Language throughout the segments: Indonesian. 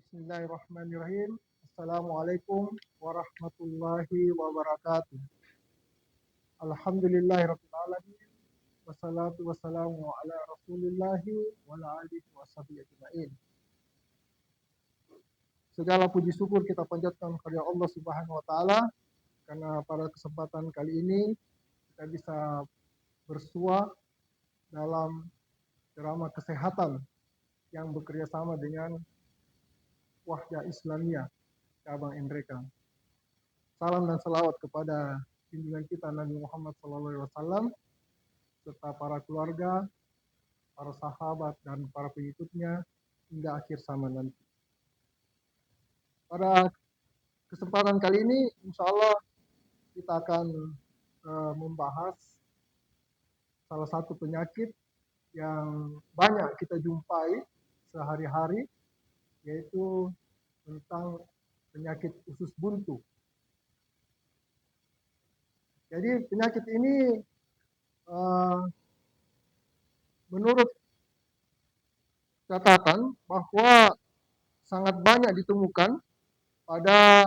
Bismillahirrahmanirrahim. Assalamualaikum warahmatullahi wabarakatuh. Alhamdulillahirabbil alamin. Wassalatu wassalamu ala Rasulillahi wa ala alihi washabihi ajmain. Segala puji syukur kita panjatkan kepada Allah Subhanahu wa taala karena pada kesempatan kali ini kita bisa bersua dalam ceramah kesehatan yang bekerja sama dengan Wahda Islamiyah Cabang Endreka. Salam dan salawat kepada junjungan kita Nabi Muhammad SAW serta para keluarga, para sahabat dan para pengikutnya hingga akhir zaman nanti. Pada kesempatan kali ini, insya Allah kita akan membahas salah satu penyakit yang banyak kita jumpai sehari-hari, yaitu tentang penyakit usus buntu. Jadi penyakit ini menurut catatan bahwa sangat banyak ditemukan pada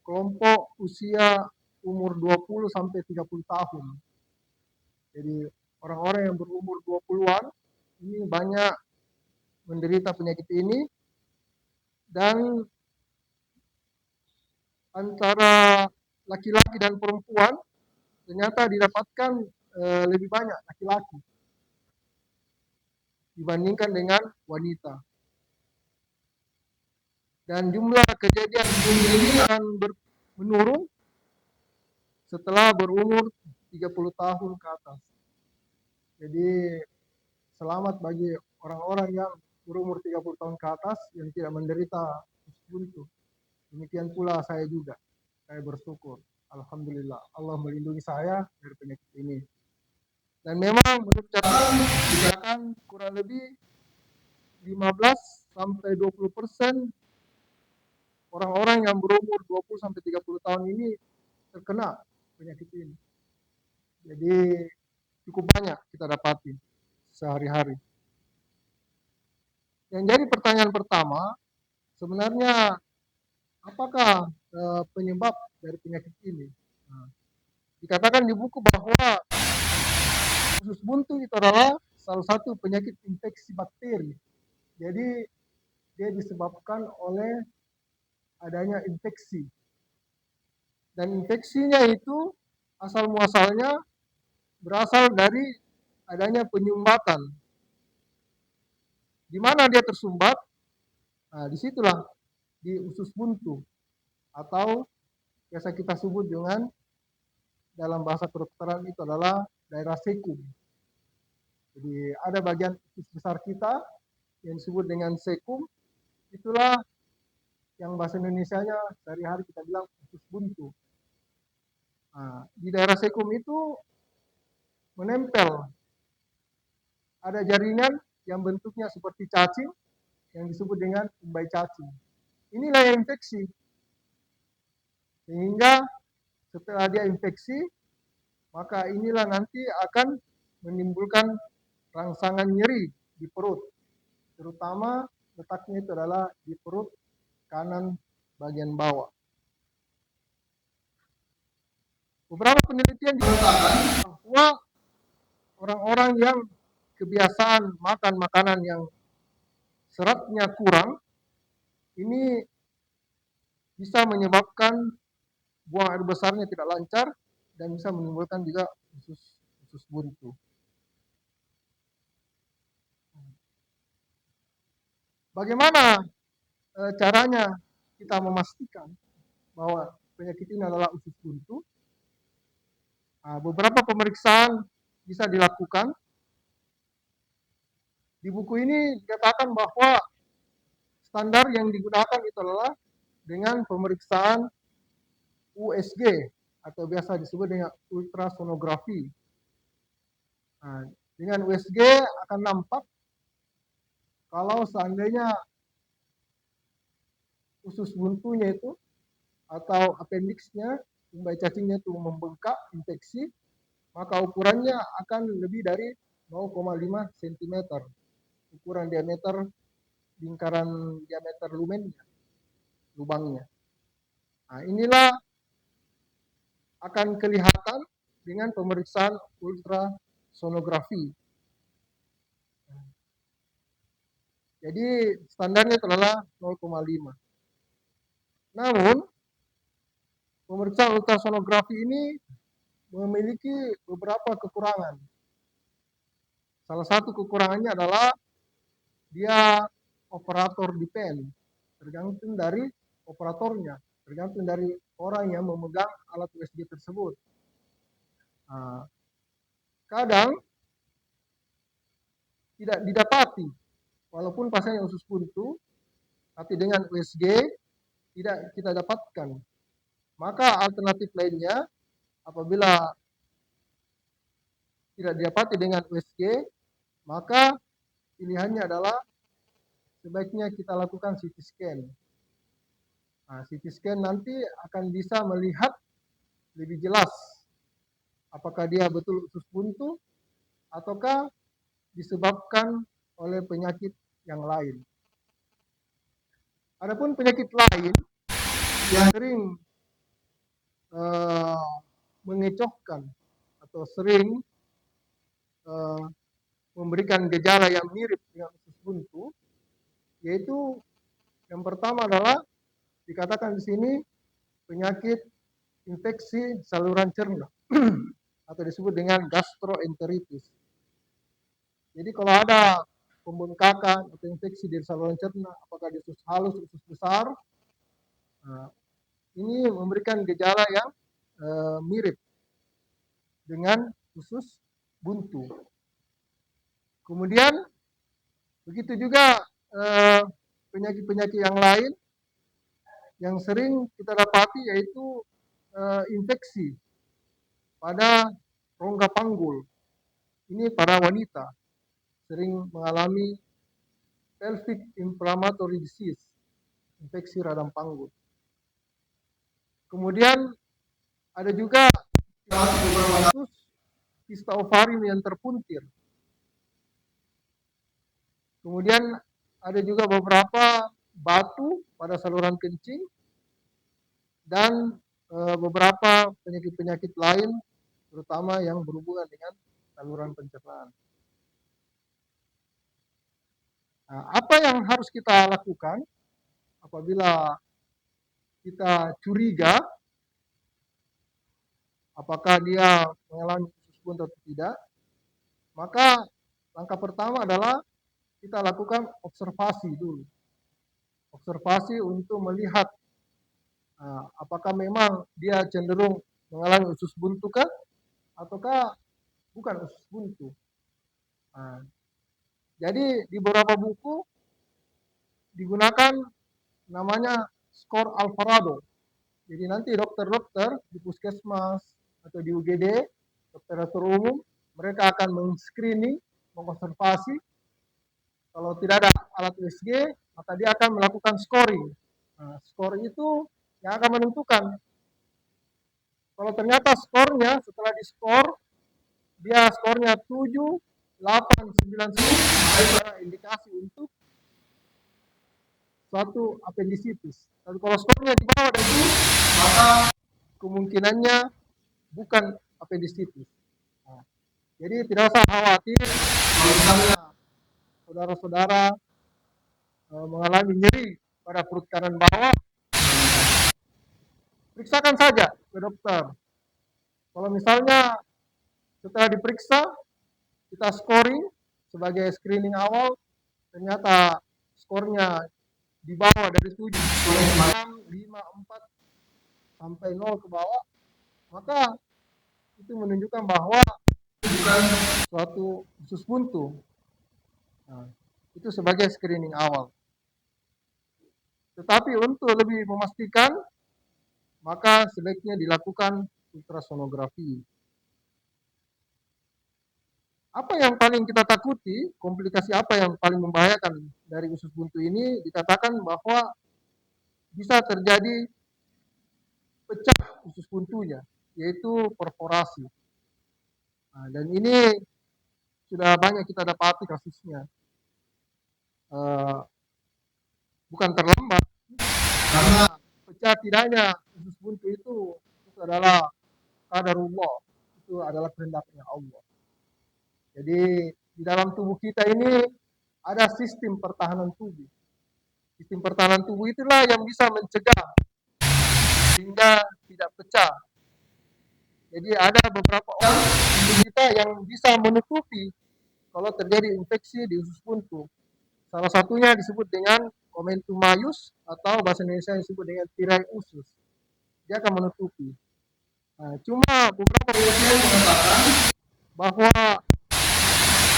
kelompok usia umur 20 sampai 30 tahun. Jadi orang-orang yang berumur 20-an ini banyak menderita penyakit ini, dan antara laki-laki dan perempuan ternyata didapatkan lebih banyak laki-laki dibandingkan dengan wanita. Dan jumlah kejadian ini akan menurun setelah berumur 30 tahun ke atas. Jadi selamat bagi orang-orang yang berumur 30 tahun ke atas yang tidak menderita usus buntu. Demikian pula saya juga. Saya bersyukur. Alhamdulillah Allah melindungi saya dari penyakit ini. Dan memang menurut catatan dikatakan kurang lebih 15 sampai 20% orang-orang yang berumur 20 sampai 30 tahun ini terkena penyakit ini. Jadi cukup banyak kita dapati sehari-hari. Yang jadi pertanyaan pertama, sebenarnya apakah penyebab dari penyakit ini? Nah, dikatakan di buku bahwa usus buntu itu adalah salah satu penyakit infeksi bakteri. Jadi dia disebabkan oleh adanya infeksi. Dan infeksinya itu asal muasalnya berasal dari adanya penyumbatan. Di mana dia tersumbat? Nah, disitulah di usus buntu atau biasa kita sebut dengan dalam bahasa kedokteran itu adalah daerah sekum. Jadi ada bagian usus besar kita yang disebut dengan sekum, itulah yang bahasa Indonesianya sehari-hari kita bilang usus buntu. Nah, di daerah sekum itu menempel ada jaringan yang bentuknya seperti cacing yang disebut dengan umbai cacing. Inilah yang infeksi. Sehingga setelah dia infeksi, maka inilah nanti akan menimbulkan rangsangan nyeri di perut. Terutama letaknya itu adalah di perut kanan bagian bawah. Beberapa penelitian mengatakan bahwa orang-orang yang kebiasaan makan makanan yang seratnya kurang, ini bisa menyebabkan buang air besarnya tidak lancar dan bisa menimbulkan juga usus buntu. Bagaimana caranya kita memastikan bahwa penyakit ini adalah usus buntu? Nah, beberapa pemeriksaan bisa dilakukan. Di buku ini dikatakan bahwa standar yang digunakan itu adalah dengan pemeriksaan USG atau biasa disebut dengan ultrasonografi. Nah, dengan USG akan nampak kalau seandainya usus buntunya itu atau appendixnya, umbai cacingnya itu membengkak, infeksi, maka ukurannya akan lebih dari 0,5 cm. Ukuran diameter lingkaran diameter lumennya. lubangnya. Nah, inilah akan kelihatan dengan pemeriksaan ultrasonografi. Jadi standarnya adalah 0,5. Namun pemeriksaan ultrasonografi ini memiliki beberapa kekurangan. Salah satu kekurangannya adalah dia operator depend, tergantung dari operatornya, tergantung dari orang yang memegang alat USG tersebut. Nah, kadang tidak didapati, walaupun pasiennya usus buntu, tapi dengan USG tidak kita dapatkan. Maka alternatif lainnya, apabila tidak didapati dengan USG, maka pilihannya adalah sebaiknya kita lakukan CT scan. Nah, CT scan nanti akan bisa melihat lebih jelas apakah dia betul usus buntu ataukah disebabkan oleh penyakit yang lain. Adapun penyakit lain yang sering mengecohkan atau sering memberikan gejala yang mirip dengan usus buntu, yaitu yang pertama adalah dikatakan di sini penyakit infeksi saluran cerna atau disebut dengan gastroenteritis. Jadi kalau ada pembengkakan atau infeksi di saluran cerna, apakah di usus halus, usus besar, nah, ini memberikan gejala yang mirip dengan usus buntu. Kemudian begitu juga penyakit-penyakit yang lain yang sering kita dapati, yaitu infeksi pada rongga panggul. Ini pada wanita sering mengalami pelvic inflammatory disease, infeksi radang panggul. Kemudian ada juga kasus kista ovarium yang terpuntir. Kemudian ada juga beberapa batu pada saluran kencing dan beberapa penyakit-penyakit lain, terutama yang berhubungan dengan saluran pencernaan. Nah, apa yang harus kita lakukan apabila kita curiga apakah dia mengalami usus buntu atau tidak? Maka langkah pertama adalah kita lakukan observasi dulu. Observasi untuk melihat apakah memang dia cenderung mengalami usus buntu kah, ataukah bukan usus buntu. Nah, jadi di beberapa buku digunakan namanya skor Alvarado. Jadi nanti dokter-dokter di puskesmas atau di UGD, dokter umum, mereka akan men-screening, mengobservasi. Kalau tidak ada alat USG, maka dia akan melakukan scoring. Nah, skor itu yang akan menentukan. Kalau ternyata skornya setelah di-skor, dia skornya 7, 8, 9, 10, ada indikasi untuk suatu apendisitis. Dan kalau skornya di bawah dari itu, maka kemungkinannya bukan apendisitis. Nah, jadi tidak usah khawatir kalau misalnya saudara-saudara mengalami nyeri pada perut kanan bawah, periksakan saja ke dokter. Kalau misalnya setelah diperiksa, kita scoring sebagai screening awal, ternyata skornya di bawah dari 7, 6, 5, 4, sampai 0 ke bawah, maka itu menunjukkan bahwa bukan suatu usus buntu. Nah, itu sebagai screening awal. Tetapi untuk lebih memastikan, maka sebaiknya dilakukan ultrasonografi. Apa yang paling kita takuti, komplikasi apa yang paling membahayakan dari usus buntu ini, dikatakan bahwa bisa terjadi pecah usus buntunya, yaitu perforasi. Nah, dan ini sudah banyak kita dapati kasusnya. Bukan terlambat, karena tidaknya usus buntu itu adalah qadarullah, itu adalah kehendaknya Allah. Jadi di dalam tubuh kita ini ada sistem pertahanan tubuh. Sistem pertahanan tubuh itulah yang bisa mencegah sehingga tidak pecah. Jadi ada beberapa orang di kita yang bisa menutupi kalau terjadi infeksi di usus buntu. Salah satunya disebut dengan Momentum Mayus atau bahasa Indonesia disebut dengan tirai usus. Dia akan menutupi. Nah, cuma beberapa penelitian mengatakan bahwa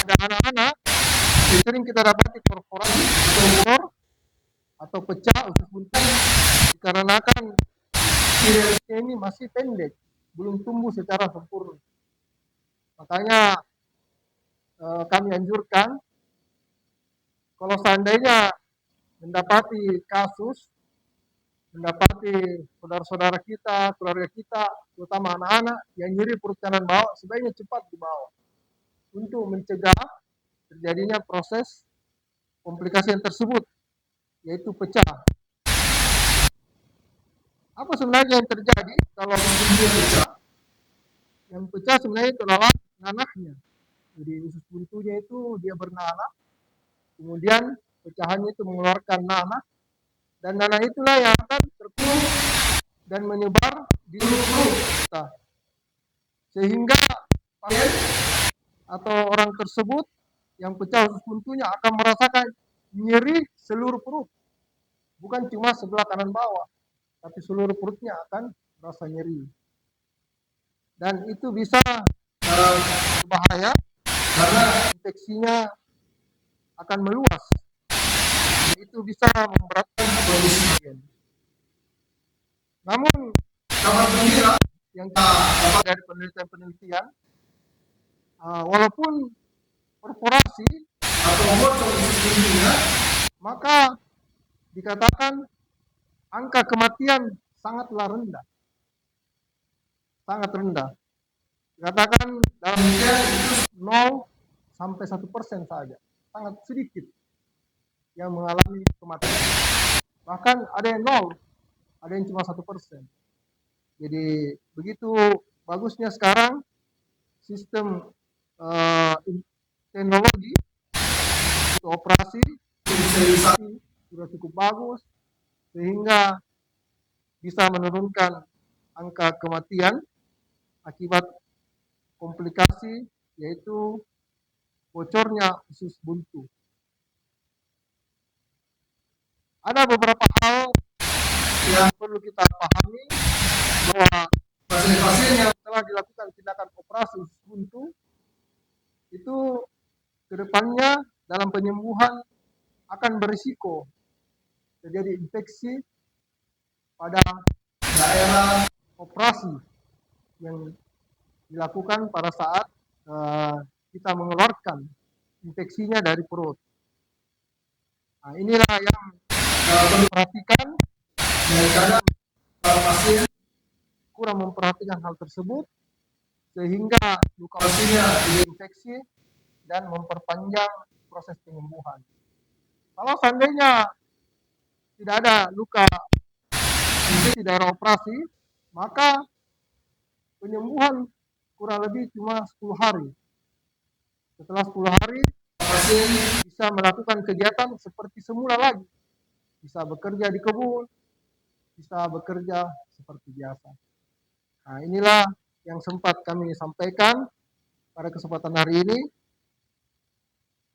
pada anak-anak sering kita dapati perforasi atau pecah usus buntu dikarenakan tirai ini masih pendek, belum tumbuh secara sempurna. Makanya kami anjurkan kalau seandainya mendapati kasus, mendapati saudara-saudara kita, keluarga kita, terutama anak-anak yang nyeri perut kanan bawah, sebaiknya cepat dibawa untuk mencegah terjadinya proses komplikasi yang tersebut, yaitu pecah. Apa sebenarnya yang terjadi kalau dia pecah? Yang pecah sebenarnya itu adalah nanahnya. Jadi usus buntunya itu dia bernanah, kemudian pecahannya itu mengeluarkan nanah, dan nanah itulah yang akan terpuluh dan menyebar di seluruh kita. Sehingga pasien atau orang tersebut yang pecah usus buntunya akan merasakan nyeri seluruh perut. Bukan cuma sebelah kanan bawah, tapi seluruh perutnya akan merasa nyeri. Dan itu bisa berbahaya karena infeksinya akan meluas. Itu bisa memberatkan kondisi pasien. Namun, kabar gembira yang kita dapat dari penelitian, walaupun perforasi atau bocor usus buntunya, maka dikatakan angka kematian sangatlah rendah. Sangat rendah. Dikatakan dalam penelitian itu 0 sampai 1% saja. Sangat sedikit yang mengalami kematian. Bahkan ada yang 0, ada yang cuma 1%. Jadi begitu bagusnya sekarang sistem teknologi untuk operasi sudah cukup bagus sehingga bisa menurunkan angka kematian akibat komplikasi yaitu bocornya usus buntu. Ada beberapa hal yang perlu kita pahami bahwa pasien-pasien yang telah dilakukan tindakan operasi usus buntu itu kedepannya dalam penyembuhan akan berisiko terjadi infeksi pada daerah operasi yang dilakukan pada saat kita mengeluarkan infeksinya dari perut. Nah, inilah yang perlu diperhatikan dan kadang pasien kurang memperhatikan hal tersebut sehingga luka pasiennya infeksi dan memperpanjang proses penyembuhan. Kalau seandainya tidak ada luka infeksi daerah operasi, maka penyembuhan kurang lebih cuma 10 hari. Setelah 10 hari, pasien bisa melakukan kegiatan seperti semula lagi. Bisa bekerja di kebun, bisa bekerja seperti biasa. Nah, inilah yang sempat kami sampaikan pada kesempatan hari ini.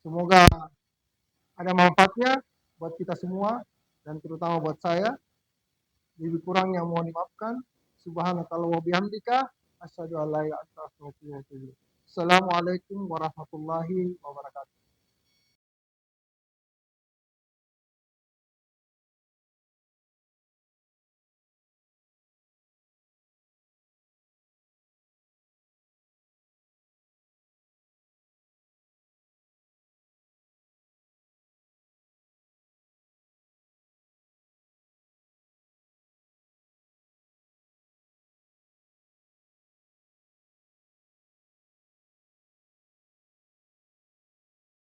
Semoga ada manfaatnya buat kita semua dan terutama buat saya. Lebih kurang yang mohon dimaafkan. Subhanakallah wa bihamdika asyhadu an la ilaha illa anta astaghfiruka wa atubu ilaik. Assalamualaikum warahmatullahi wabarakatuh.